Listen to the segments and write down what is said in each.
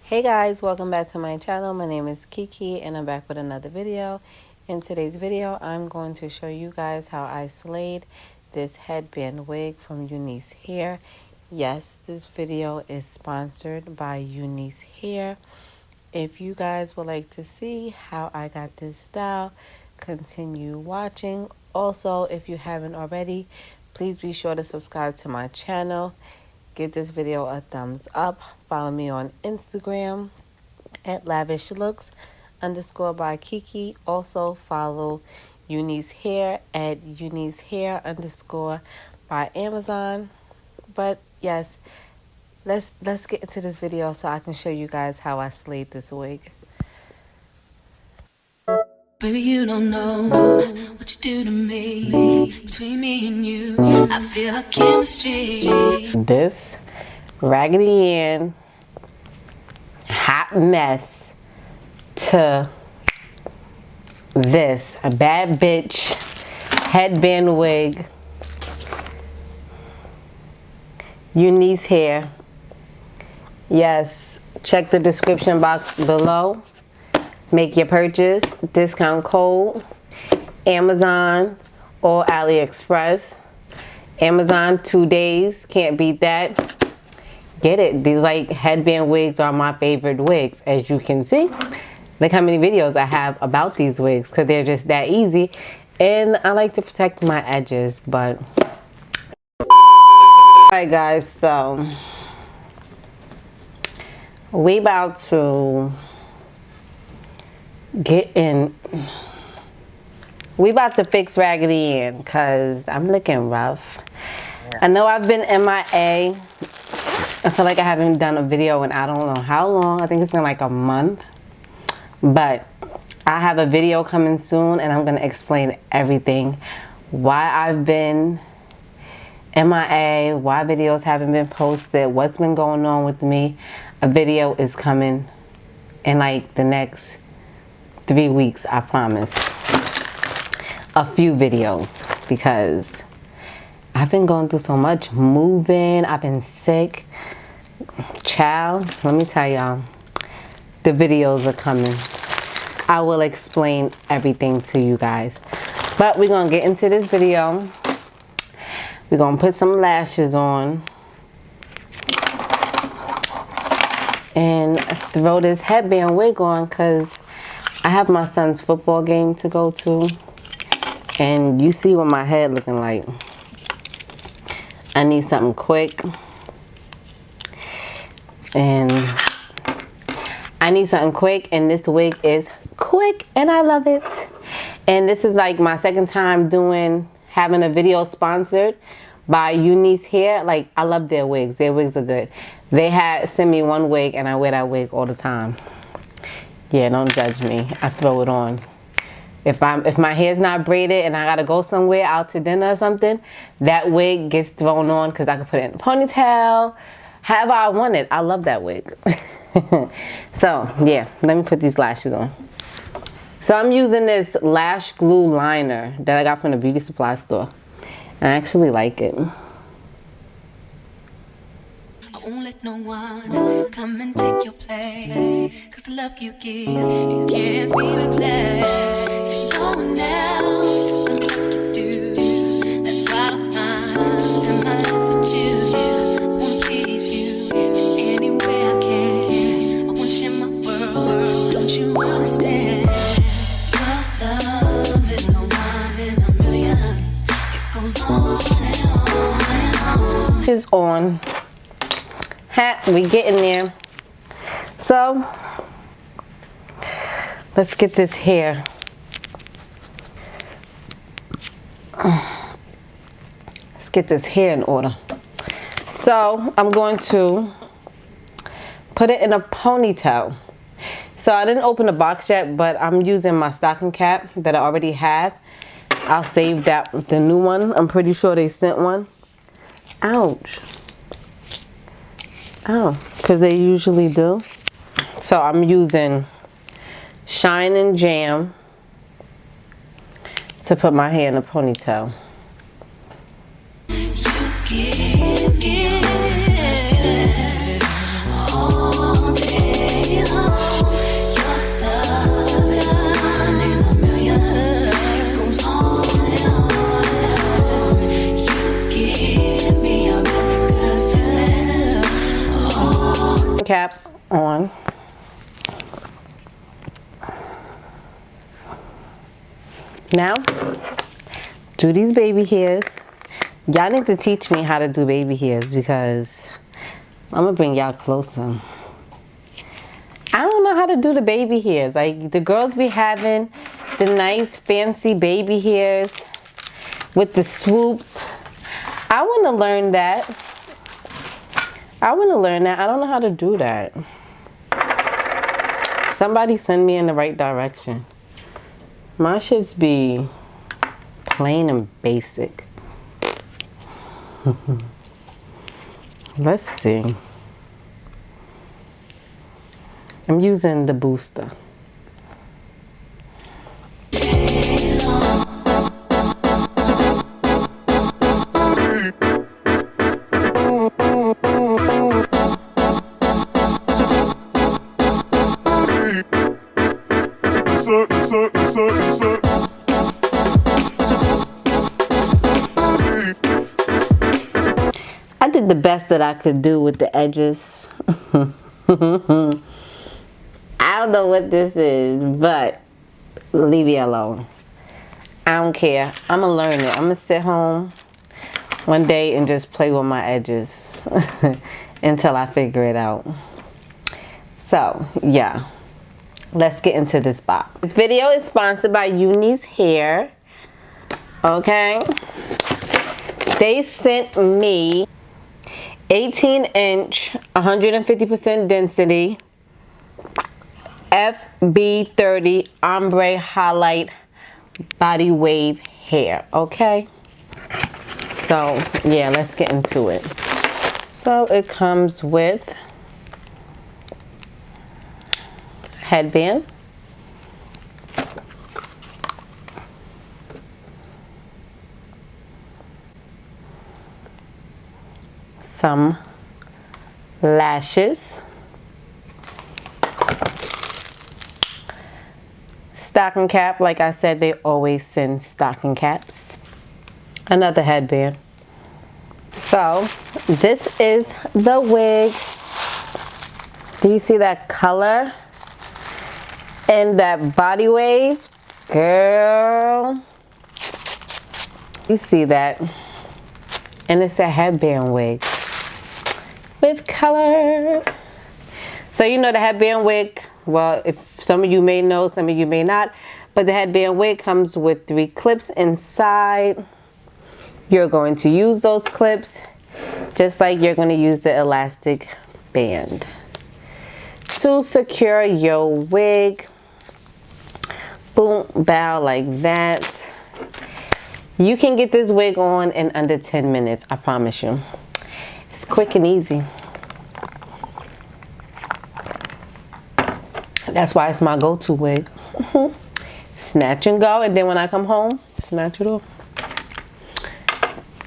Hey guys, welcome back to my channel. My name is Kiki and I'm back with another video. In today's video, I'm going to show you guys how I slayed this headband wig from Unice Hair. Yes, this video is sponsored by Unice Hair. If you guys would like to see how I got this style, continue watching. Also, if you haven't already, please be sure to subscribe to my channel. Give this video a thumbs up. Follow me on Instagram at lavishLooks_by Kiki. Also follow Unice Hair at unicehair_by Amazon. But yes, let's get into this video so I can show you guys how I slayed this wig. Baby, you don't know what you do to me. Between me and you, I feel like chemistry. This Raggedy Ann hot mess to this a bad bitch headband wig. Unice Hair. Yes, check the description box below. Make your purchase. Discount code Amazon or AliExpress. Amazon 2 days. Can't beat that. Get it. These like headband wigs are my favorite wigs. As you can see, look how many videos I have about these wigs because they're just that easy. And I like to protect my edges. But alright guys, so we about to we about to fix Raggedy Ann because I'm looking rough. I know I've been MIA. I feel like I haven't done a video in I don't know how long. I think it's been like a month. But I have a video coming soon and I'm going to explain everything. Why I've been MIA, why videos haven't been posted, what's been going on with me. A video is coming in like the next 3 weeks, I promise. A few videos because I've been going through so much moving. I've been sick. Child, let me tell y'all, the videos are coming. I will explain everything to you guys. But we're going to get into this video. We're going to put some lashes on and throw this headband wig on because I have my son's football game to go to. And you see what my head looking like. I need something quick. And this wig is quick and I love it. And this is like my second time having a video sponsored by Unice Hair. Like, I love their wigs. Their wigs are good. They had sent me one wig and I wear that wig all the time. Yeah, don't judge me. I throw it on. If my hair's not braided and I gotta go somewhere out to dinner or something, that wig gets thrown on because I can put it in a ponytail, however I want it. I love that wig. So yeah, let me put these lashes on. So I'm using this lash glue liner that I got from the beauty supply store. I actually like it. I won't let no one come and take your place. Cause the love you give, it can't be replaced. So no one else will do like you do. That's why I spend my life with you. I wanna please you any way I can. I wanna share my world, don't you understand? Your love is a one in a million. It goes on and on and on. Is on. We getting there. So let's get this hair. Let's get this hair in order. So I'm going to put it in a ponytail. So I didn't open the box yet, but I'm using my stocking cap that I already have. I'll save that with the new one. I'm pretty sure they sent one. Ouch. Oh, because they usually do. So I'm using Shine and Jam to put my hair in a ponytail. You give all day. cap on. Now, do these baby hairs. Y'all need to teach me how to do baby hairs because I'm gonna bring y'all closer. I don't know how to do the baby hairs. Like, the girls be having the nice fancy baby hairs with the swoops. I want to learn that. I don't know how to do that. Somebody send me in the right direction. My shits be plain and basic. Let's see. I'm using the booster. I did the best that I could do with the edges. I don't know what this is, but leave it alone. I don't care. I'm gonna learn it. I'm gonna sit home one day and just play with my edges until I figure it out. So, yeah. Let's get into this box. This video is sponsored by Unice Hair. Okay. They sent me 18-inch, 150% density, FB30 Ombre Highlight Body Wave Hair. Okay. So, yeah, let's get into it. So, it comes with headband, some lashes, stocking cap. Like I said, they always send stocking caps. Another headband. So this is the wig. Do you see that color and that body wave? Girl, you see that? And it's a headband wig with color. So you know the headband wig, well, if some of you may know, some of you may not, but the headband wig comes with 3 clips inside. You're going to use those clips just like you're going to use the elastic band to secure your wig. Boom, bow, like that. You can get this wig on in under 10 minutes, I promise you. It's quick and easy. That's why it's my go-to wig. Snatch and go, and then when I come home, snatch it off.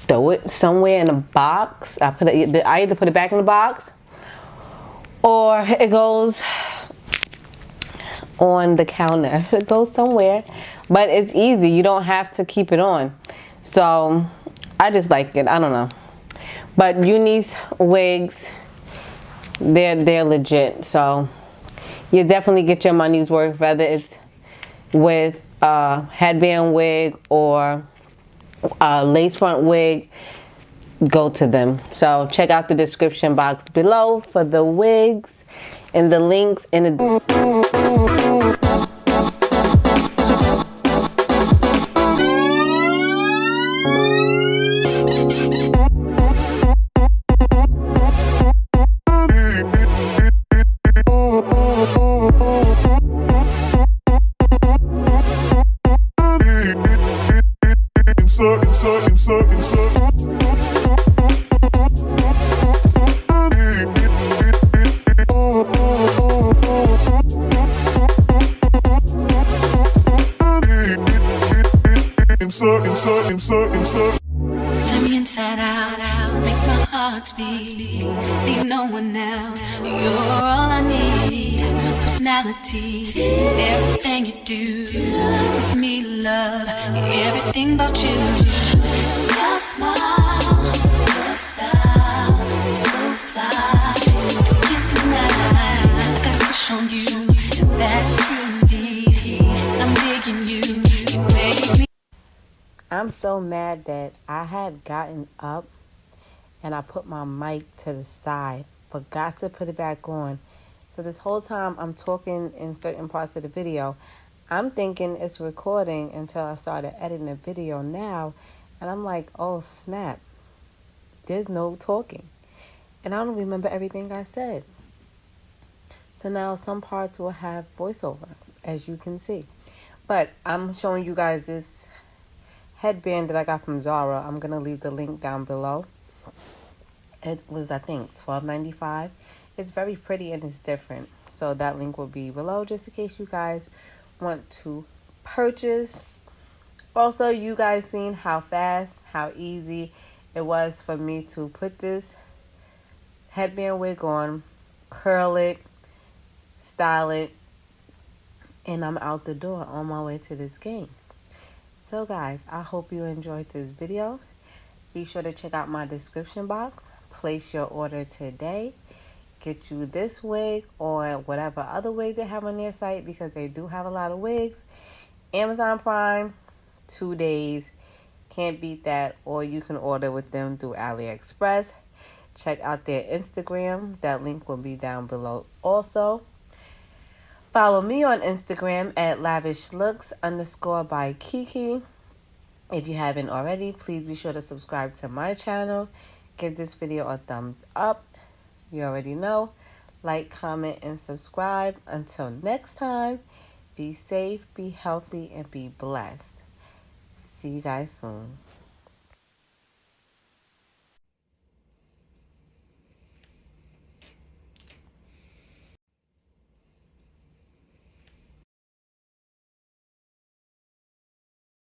Throw it somewhere in a box. I either put it back in the box or it goes on the counter. It goes somewhere, but it's easy. You don't have to keep it on. So I just like it. I don't know, but Unice wigs, they're legit. So you definitely get your money's worth, whether it's with a headband wig or a lace front wig. Go to them. So check out the description box below for the wigs and the links in the Turn me inside out, make my heart beat. Need no one else, you're all I need. Personality, everything you do, it's me love, everything about you. Your smile, your style, so fly, can't deny. I'm so mad that I had gotten up and I put my mic to the side, forgot to put it back on. So this whole time I'm talking in certain parts of the video, I'm thinking it's recording until I started editing the video now. And I'm like, oh snap, there's no talking. And I don't remember everything I said. So now some parts will have voiceover, as you can see. But I'm showing you guys this headband that I got from Zara. I'm going to leave the link down below. It was, I think, $12.95. It's very pretty and it's different. So that link will be below just in case you guys want to purchase. Also, you guys seen how fast, how easy it was for me to put this headband wig on, curl it, style it, and I'm out the door on my way to this game. So guys, I hope you enjoyed this video. Be sure to check out my description box. Place your order today. Get you this wig or whatever other wig they have on their site, because they do have a lot of wigs. Amazon Prime, 2 days. Can't beat that. Or you can order with them through AliExpress. Check out their Instagram. That link will be down below also. Follow me on Instagram at lavishlooks_by Kiki. If you haven't already, please be sure to subscribe to my channel. Give this video a thumbs up. You already know. Like, comment, and subscribe. Until next time, be safe, be healthy, and be blessed. See you guys soon.